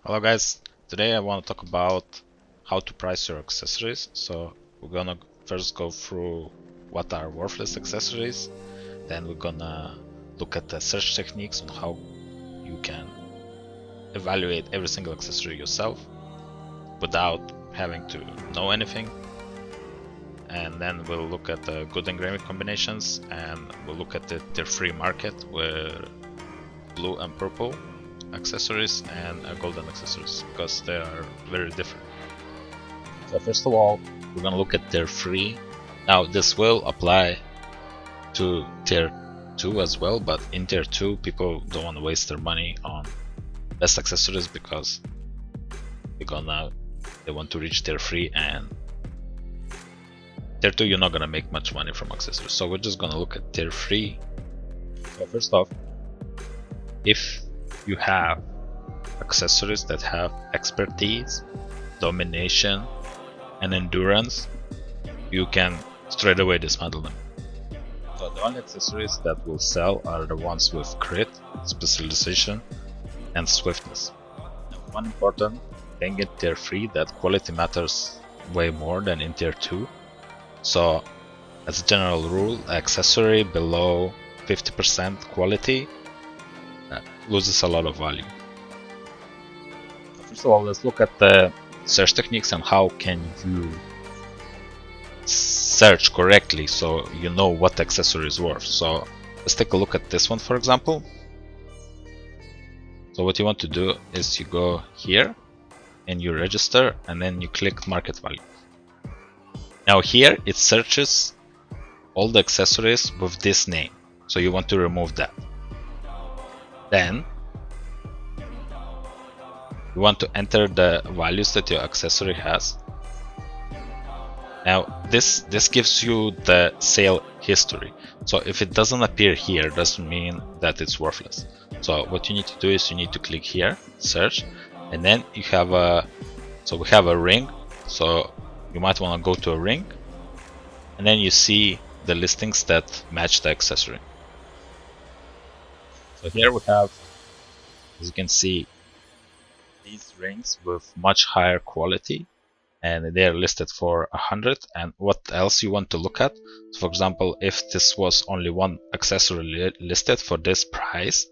Hello guys, today I want to talk about how to price your accessories. So we're gonna first go through what are worthless accessories, then we're gonna look at the search techniques on how you can evaluate every single accessory yourself without having to know anything. And then we'll look at the good engraving combinations, and we'll look at the free market where blue and purple accessories and golden accessories, because they are very different. So first of all, we're gonna look at tier 3. Now this will apply to tier 2 as well, but in tier 2 people don't want to waste their money on best accessories because they want to reach tier 3, and tier 2 you're not gonna make much money from accessories. So we're just gonna look at tier 3. So first off, if you have accessories that have expertise, domination, and endurance, you can straight away dismantle them. So the only accessories that will sell are the ones with crit, specialization, and swiftness. One important thing in tier 3 that quality matters way more than in tier 2. So as a general rule, accessory below 50% quality loses a lot of value. First of all, let's look at the search techniques and how can you search correctly so you know what the accessory is worth. So let's take a look at this one, for example. So what you want to do is you go here and you register, and then you click market value. Now here it searches all the accessories with this name, so you want to remove that. Then you want to enter the values that your accessory has. Now this gives you the sale history. So if it doesn't appear here, doesn't mean that it's worthless. So what you need to do is you need to click here, search, and then you have we have a ring. So you might want to go to a ring, and then you see the listings that match the accessory. So here we have, as you can see, these rings with much higher quality, and they are listed for 100. And what else you want to look at? So for example, if this was only one accessory listed for this price,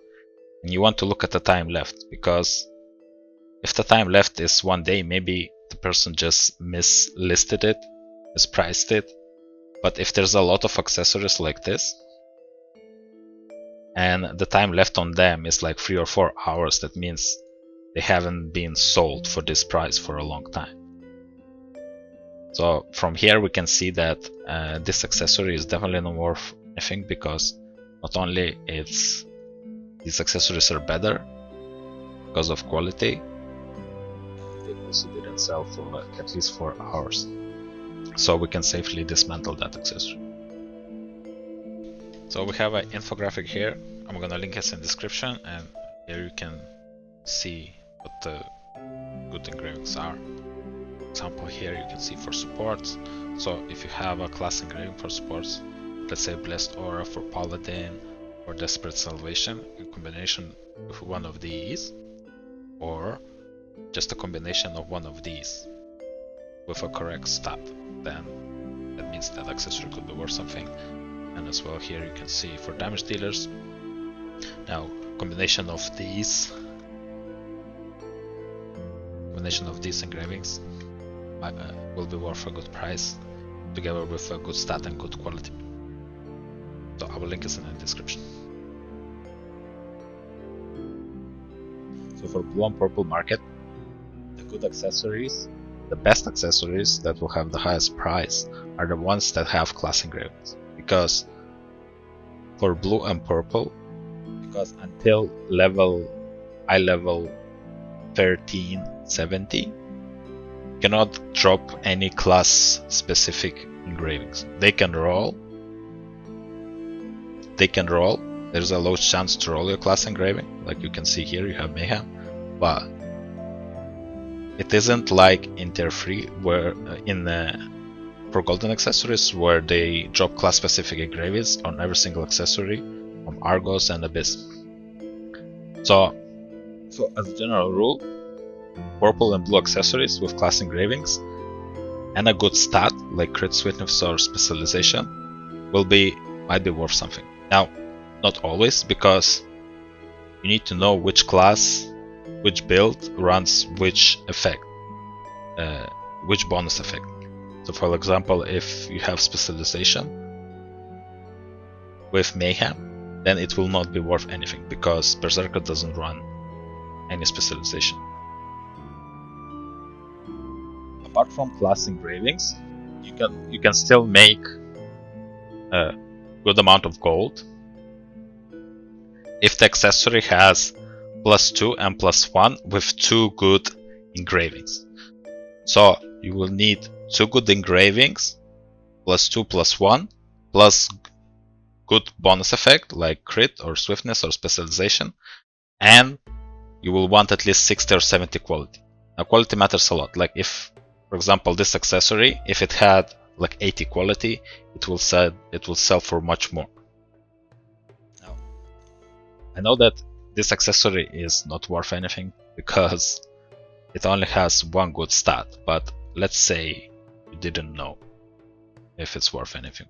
and you want to look at the time left, because if the time left is 1 day, maybe the person just mislisted it, mispriced it. But if there's a lot of accessories like this, and the time left on them is like 3 or 4 hours, that means they haven't been sold for this price for a long time. So from here we can see that this accessory is definitely not worth anything, because not only these accessories are better because of quality, they also didn't sell for at least 4 hours. So we can safely dismantle that accessory. So we have an infographic here. I'm gonna link it in the description, and here you can see what the good engravings are. For example, here you can see for supports. So if you have a class engraving for supports, let's say Blessed Aura for Paladin or Desperate Salvation, in combination with one of these, or just a combination of one of these with a correct stat, then that means that accessory could be worth something. And as well, here you can see for damage dealers. Now, combination of these engravings will be worth a good price, together with a good stat and good quality. So I will link it in the description. So for blue and purple market, the good accessories, the best accessories that will have the highest price are the ones that have class engravings. Because for blue and purple, because until high level 1370, you cannot drop any class specific engravings. They can roll. There's a low chance to roll your class engraving, like you can see here you have Mayhem, but it isn't like in tier 3 where for golden accessories, where they drop class specific engravings on every single accessory from Argos and Abyss. So as a general rule, purple and blue accessories with class engravings and a good stat like crit, swiftness or specialization might be worth something. Now, not always, because you need to know which class, which build runs which effect, which bonus effect. So for example, if you have specialization with Mayhem, then it will not be worth anything because Berserker doesn't run any specialization. Apart from class engravings, you can still make a good amount of gold if the accessory has +2 and +1 with 2 good engravings. So you will need 2 good engravings, +2 +1, plus good bonus effect like crit or swiftness or specialization, and you will want at least 60 or 70 quality. Now quality matters a lot. Like if, for example, this accessory, if it had like 80 quality, it will sell for much more. Now, I know that this accessory is not worth anything because it only has one good stat, but let's say you didn't know if it's worth anything.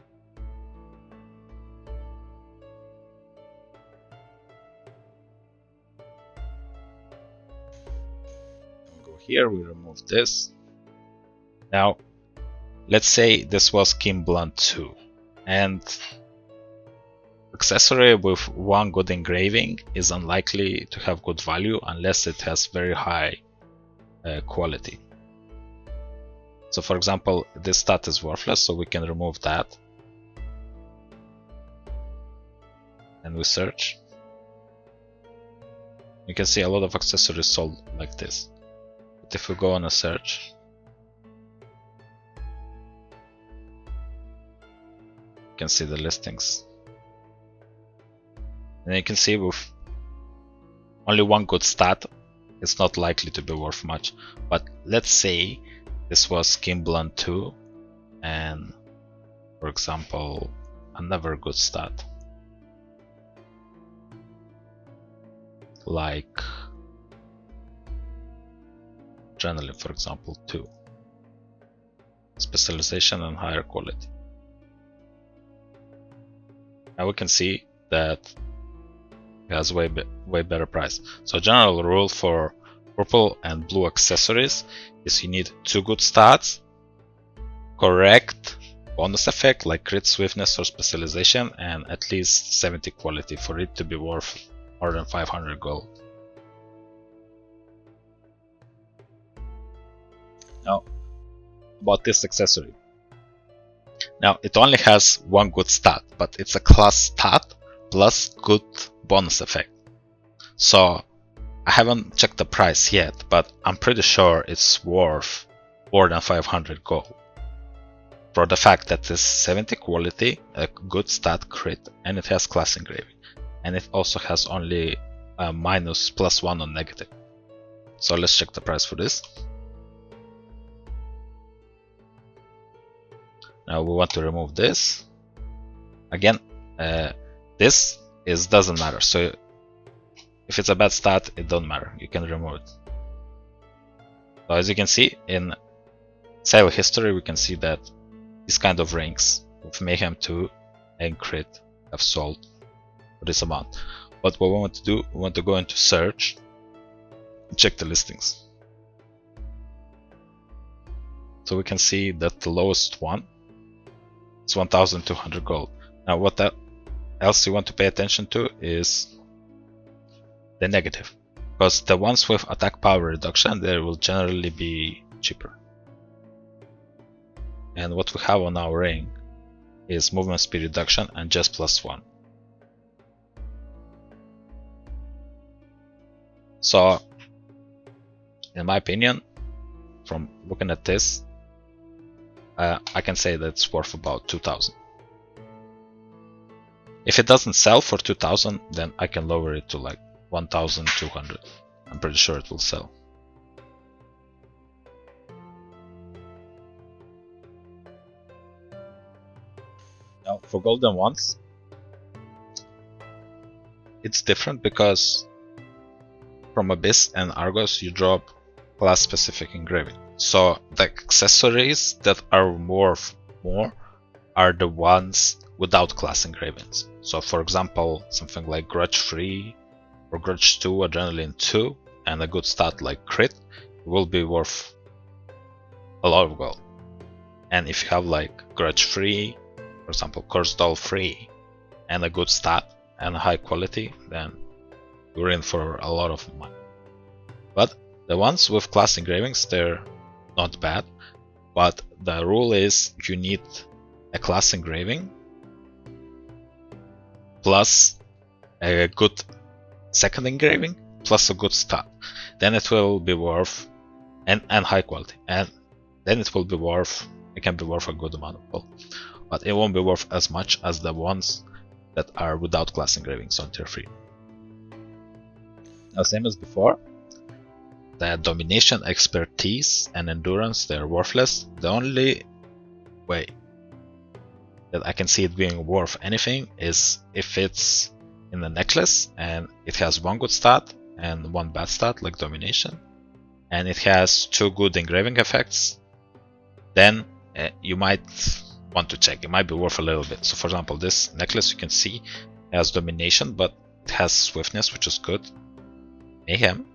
We'll go here, we remove this. Now, let's say this was Kimblunt 2, and accessory with one good engraving is unlikely to have good value unless it has very high quality. So for example, this stat is worthless, so we can remove that. And we search. You can see a lot of accessories sold like this. But if we go on a search, you can see the listings. And you can see with only one good stat, it's not likely to be worth much. But let's say this was Kimblunt 2 and, for example, another good stat like Adrenaline, for example, 2. Specialization and higher quality. Now we can see that it has way better price. So general rule for purple and blue accessories is you need 2 good stats, correct bonus effect like crit, swiftness or specialization, and at least 70 quality for it to be worth more than 500 gold. Now about this accessory. Now it only has one good stat, but it's a class stat plus good bonus effect. So I haven't checked the price yet, but I'm pretty sure it's worth more than 500 gold. For the fact that it's 70 quality, a good stat crit, and it has class engraving. And it also has only a minus +1 on negative. So let's check the price for this. Now we want to remove this. Again, this doesn't matter. So if it's a bad stat, it don't matter. You can remove it. So as you can see in sale history, we can see that these kind of rings with Mayhem 2 and Crit have sold for this amount. But what we want to do, we want to go into search and check the listings. So we can see that the lowest one is 1,200 gold. Now what else you want to pay attention to is the negative, because the ones with attack power reduction, they will generally be cheaper. And what we have on our ring is movement speed reduction and just +1. So in my opinion, from looking at this, I can say that it's worth about 2,000. If it doesn't sell for 2,000, then I can lower it to like 1,200. I'm pretty sure it will sell. Now for golden ones, it's different because from Abyss and Argos you drop class specific engraving. So the accessories that are worth more are the ones without class engravings. So for example, something like Grudge 3 or Grudge 2, Adrenaline 2, and a good stat like Crit will be worth a lot of gold. And if you have like Grudge 3, for example, Curse Doll 3, and a good stat and a high quality, then you're in for a lot of money. But the ones with class engravings, they're not bad, but the rule is you need a class engraving plus a good second engraving plus a good stat. Then it will be worth and high quality, and then it will be worth, it can be worth a good amount of gold, but it won't be worth as much as the ones that are without class engravings on tier 3. Now, same as before, the domination, expertise, and endurance, they're worthless. The only way that I can see it being worth anything is if it's in a necklace and it has one good stat and one bad stat, like domination, and it has 2 good engraving effects, then you might want to check. It might be worth a little bit. So for example, this necklace you can see has domination, but it has swiftness, which is good. Mayhem,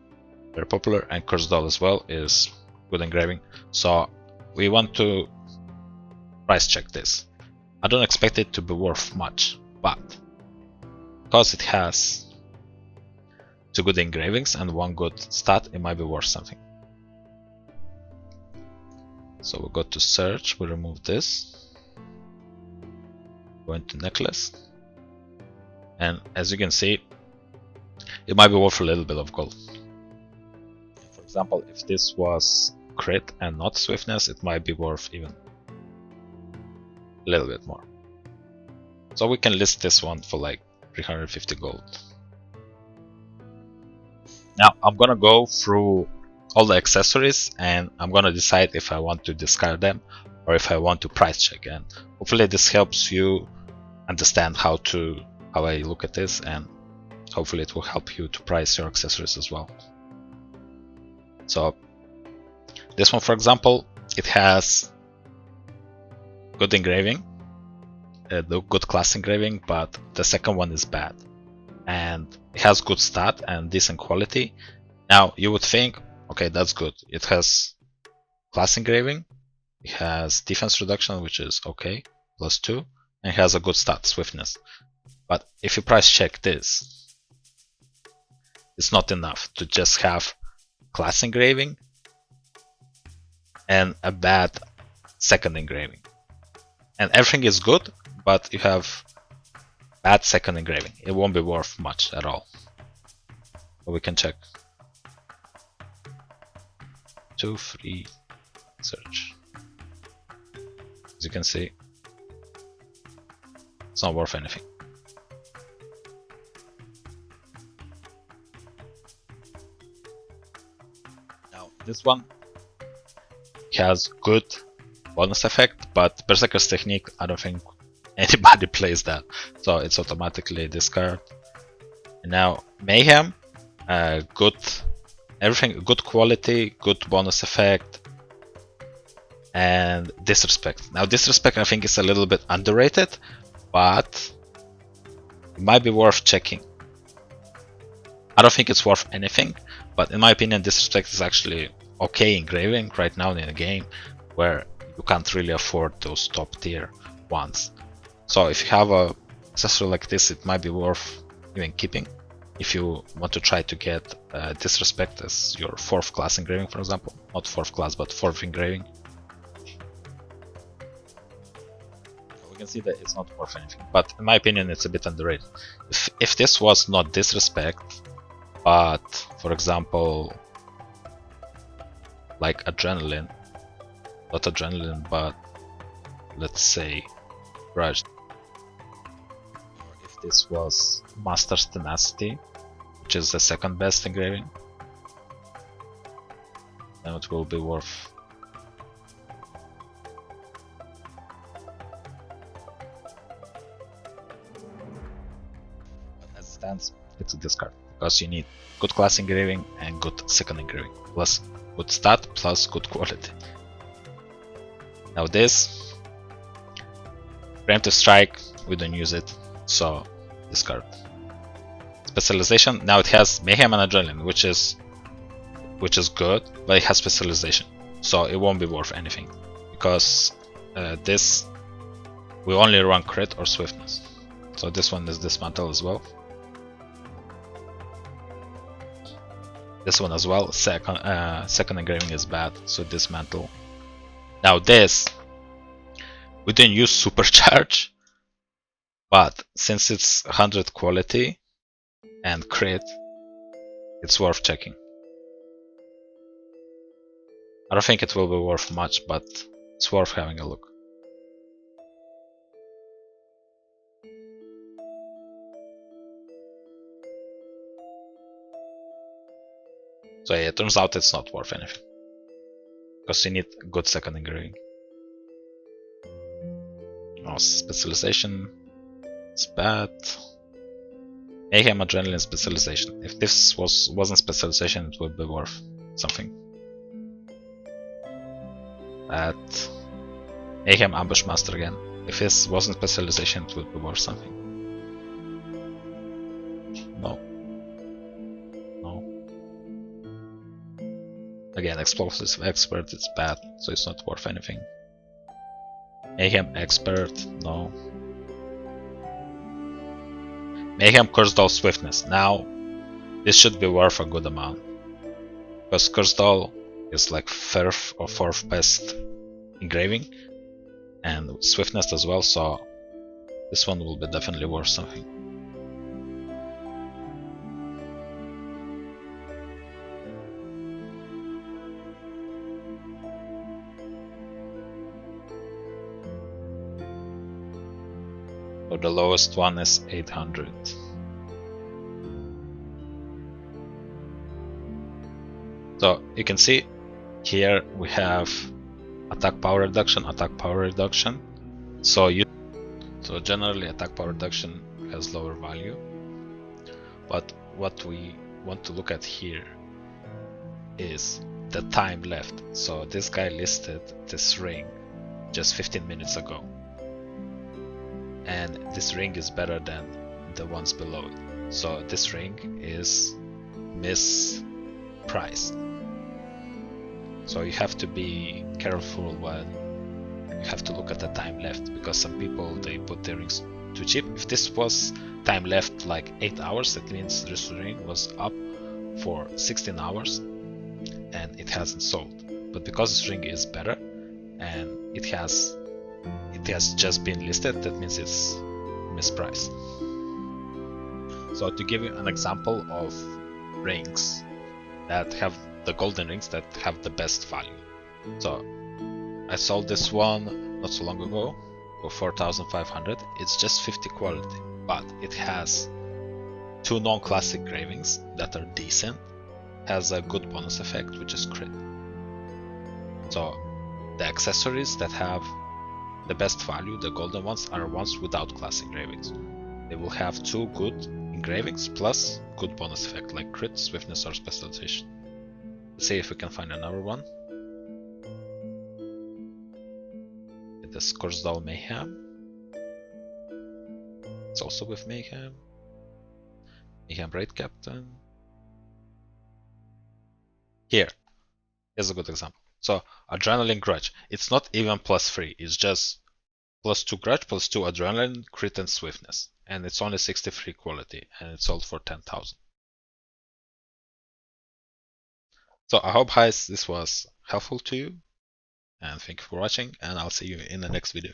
very popular, and Curse Doll as well is good engraving. So we want to price check this. I don't expect it to be worth much, but because it has 2 good engravings and 1 good stat, it might be worth something. So we'll go to search, we remove this, go into necklace, and as you can see, it might be worth a little bit of gold. For example, if this was crit and not swiftness, it might be worth even a little bit more. So we can list this one for like 350 gold. Now I'm gonna go through all the accessories and I'm gonna decide if I want to discard them or if I want to price check, and hopefully this helps you understand how I look at this, and hopefully it will help you to price your accessories as well. So this one, for example, it has good engraving, the good class engraving, but the second one is bad, and it has good stat and decent quality. Now you would think, okay, that's good. It has class engraving, it has defense reduction, which is okay, +2, and it has a good stat, swiftness. But if you price check this, it's not enough to just have class engraving and a bad second engraving. And everything is good, but you have bad second engraving. It won't be worth much at all. But we can check. 2, 3, search. As you can see, it's not worth anything. Now this one has good bonus effect, but Berserker's Technique, I don't think anybody plays that, so it's automatically discard. And now Mayhem, good everything, good quality, good bonus effect, and Disrespect. Now Disrespect I think is a little bit underrated, but it might be worth checking. I don't think it's worth anything, but in my opinion Disrespect is actually okay engraving right now in a game where you can't really afford those top tier ones. So if you have a accessory like this, it might be worth even keeping if you want to try to get Disrespect as your 4th class engraving, for example. Not 4th class, but 4th engraving. We can see that it's not worth anything, but in my opinion it's a bit underrated. If this was not Disrespect, but for example like Adrenaline, not Adrenaline, but let's say Grudge, or if this was Master's Tenacity, which is the 2nd best engraving, then it will be worth. But as it stands, it's a discard because you need good class engraving and good second engraving plus good stat plus good quality. Now this preemptive strike, we don't use it, so discard. Specialization, now it has mayhem and adrenaline, which is good, but it has specialization, so it won't be worth anything because this we only run crit or swiftness. So this one is dismantle as well. This one as well. Second engraving is bad, so dismantle. Now this, we didn't use supercharge, but since it's 100 quality and crit, it's worth checking. I don't think it will be worth much, but it's worth having a look. So yeah, it turns out it's not worth anything, because you need good second engraving. Oh, specialization, it's bad. Mayhem, adrenaline, specialization. If this wasn't specialization, it would be worth something. Bad. Mayhem, ambush master again. If this wasn't specialization, it would be worth something. No. No. Again, explosive expert, it's bad, so it's not worth anything. Mayhem expert, no. Mayhem Curse Doll Swiftness. Now, this should be worth a good amount, because Curse Doll is like 3rd or 4th best engraving, and Swiftness as well, so this one will be definitely worth something. So the lowest one is 800. So you can see here we have attack power reduction, attack power reduction. So generally attack power reduction has lower value, but what we want to look at here is the time left. So this guy listed this ring just 15 minutes ago, and this ring is better than the ones below it. So this ring is mispriced. So you have to be careful when you have to look at the time left, because some people, they put their rings too cheap. If this was time left like 8 hours, that means this ring was up for 16 hours and it hasn't sold. But because this ring is better and it has just been listed, that means it's mispriced. So to give you an example of rings that have the golden rings that have the best value. So I sold this one not so long ago for 4,500. It's just 50 quality, but it has 2 non-classic engravings that are decent, has a good bonus effect, which is crit. So the accessories that have the best value, the golden ones, are ones without classic engravings. They will have 2 good engravings plus good bonus effect like crit, swiftness, or specialization. Let's see if we can find another one. This Curse Doll Mayhem. It's also with Mayhem. Mayhem Raid Captain. Here's a good example. So Adrenaline Grudge. It's not even +3. It's just +2 Grudge, +2 Adrenaline, Crit, and Swiftness. And it's only 63 quality, and it's sold for 10,000. So I hope, guys, this was helpful to you, and thank you for watching, and I'll see you in the next video.